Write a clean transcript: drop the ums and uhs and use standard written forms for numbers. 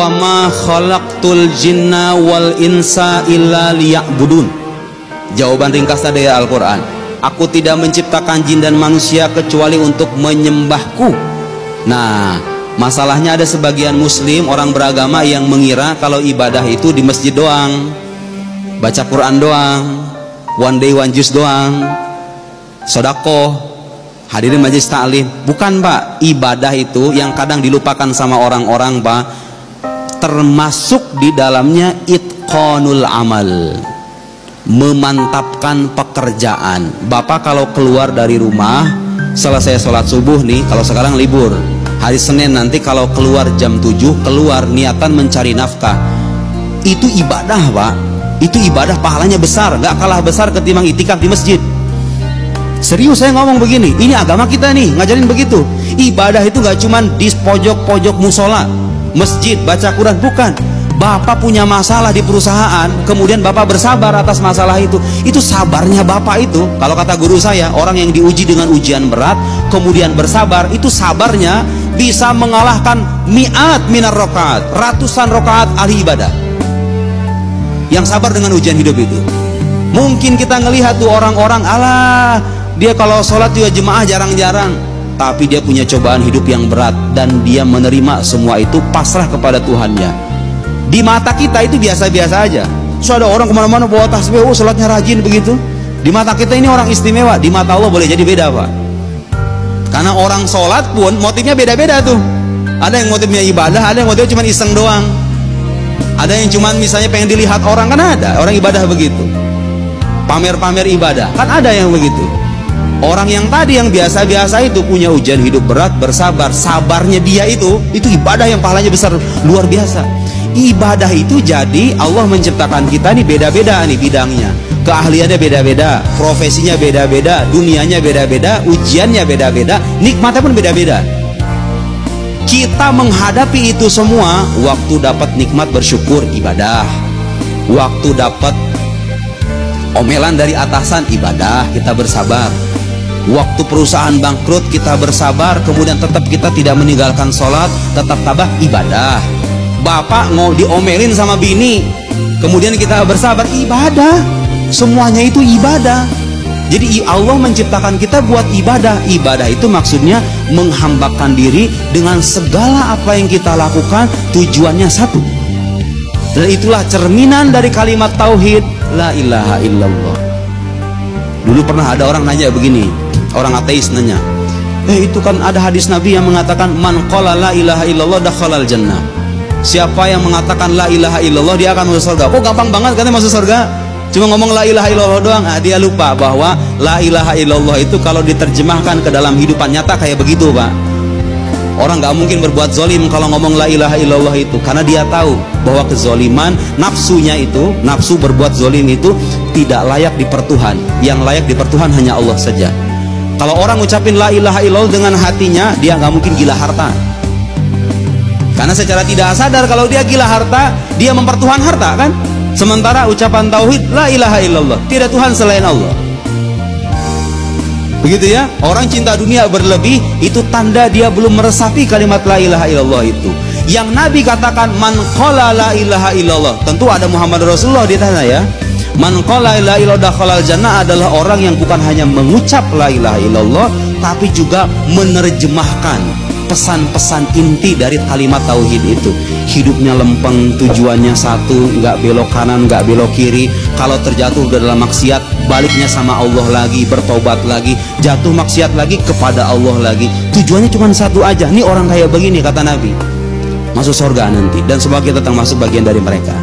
wa ma khalaqtul jinna wal insa illa liya'budun. Jawaban ringkas dari Al-Quran, aku tidak menciptakan jin dan manusia kecuali untuk menyembahku. Nah, masalahnya ada sebagian muslim, orang beragama yang mengira kalau ibadah itu di masjid doang, baca Quran doang, one day one juice doang, sodakoh, hadirin majelis taklim. Bukan Pak, ibadah itu yang kadang dilupakan sama orang-orang Pak, termasuk di dalamnya itqanul amal, memantapkan pekerjaan. Bapak kalau keluar dari rumah selesai sholat subuh nih, kalau sekarang libur hari Senin, nanti kalau keluar jam 7, keluar niatan mencari nafkah, itu ibadah Pak, itu ibadah, pahalanya besar, gak kalah besar ketimbang itikaf di masjid. Serius saya ngomong begini, ini agama kita nih ngajarin begitu. Ibadah itu gak cuman di pojok-pojok musola, masjid, baca Quran, bukan. Bapak punya masalah di perusahaan, kemudian Bapak bersabar atas masalah itu sabarnya Bapak itu, kalau kata guru saya, orang yang diuji dengan ujian berat kemudian bersabar, itu sabarnya bisa mengalahkan mi'at minar rokaat, ratusan rokaat ahli ibadah yang sabar dengan ujian hidup itu. Mungkin kita ngelihat tuh orang-orang, alah dia kalau sholat juga jemaah jarang-jarang, tapi dia punya cobaan hidup yang berat dan dia menerima semua itu, pasrah kepada Tuhannya. Di mata kita itu biasa-biasa aja. So ada orang kemana-mana bawa tasbih, oh sholatnya rajin begitu. Di mata kita ini orang istimewa, di mata Allah boleh jadi beda Pak. Karena orang sholat pun motifnya beda-beda tuh. Ada yang motifnya ibadah, ada yang motifnya cuma iseng doang. Ada yang cuma misalnya pengen dilihat orang, kan ada orang ibadah begitu. Pamer-pamer ibadah, kan ada yang begitu. Orang yang tadi yang biasa-biasa itu punya ujian hidup berat, bersabar, sabarnya dia itu ibadah yang pahalanya besar, luar biasa. Ibadah itu jadi Allah menciptakan kita nih beda-beda nih bidangnya, keahliannya beda-beda, profesinya beda-beda, dunianya beda-beda, ujiannya beda-beda, nikmatnya pun beda-beda. Kita menghadapi itu semua, waktu dapat nikmat bersyukur ibadah, waktu dapat omelan dari atasan ibadah, kita bersabar. Waktu perusahaan bangkrut kita bersabar, kemudian tetap kita tidak meninggalkan sholat, tetap tabah ibadah. Bapak mau diomelin sama bini, kemudian kita bersabar, ibadah. Semuanya itu ibadah. Jadi Allah menciptakan kita buat ibadah. Ibadah itu maksudnya menghambakan diri dengan segala apa yang kita lakukan, tujuannya satu. Dan itulah cerminan dari kalimat tauhid, la ilaha illallah. Dulu pernah ada orang nanya begini, orang ateis nanya, itu kan ada hadis Nabi yang mengatakan man qala la ilaha illallah dakhalal jannah. Siapa yang mengatakan la ilaha illallah dia akan masuk surga. Kok gampang banget katanya masuk surga? Cuma ngomong la ilaha illallah doang. Dia lupa bahwa la ilaha illallah itu kalau diterjemahkan ke dalam kehidupan nyata kayak begitu Pak. Orang gak mungkin berbuat zolim kalau ngomong la ilaha illallah itu, karena dia tahu bahwa kezoliman, nafsunya itu, nafsu berbuat zolim itu tidak layak dipertuhan. Yang layak dipertuhan hanya Allah saja. Kalau orang ucapin la ilaha illallah dengan hatinya, dia gak mungkin gila harta. Karena secara tidak sadar kalau dia gila harta, dia mempertuhan harta kan. Sementara ucapan tauhid la ilaha illallah, tidak Tuhan selain Allah. Begitu ya. Orang cinta dunia berlebih, itu tanda dia belum meresapi kalimat la ilaha illallah itu. Yang Nabi katakan man qala la ilaha illallah, tentu ada Muhammad Rasulullah di sana ya. Man qala la ilaha illallah dakhalal jannah adalah orang yang bukan hanya mengucap la ilaha illallah, tapi juga menerjemahkan pesan-pesan inti dari kalimat tauhid itu. Hidupnya lempeng, tujuannya satu, nggak belok kanan, nggak belok kiri. Kalau terjatuh dalam maksiat, baliknya sama Allah lagi, bertobat lagi, jatuh maksiat lagi, kepada Allah lagi. Tujuannya cuma satu aja. Nih orang kayak begini kata Nabi, masuk surga nanti, dan semoga kita termasuk bagian dari mereka.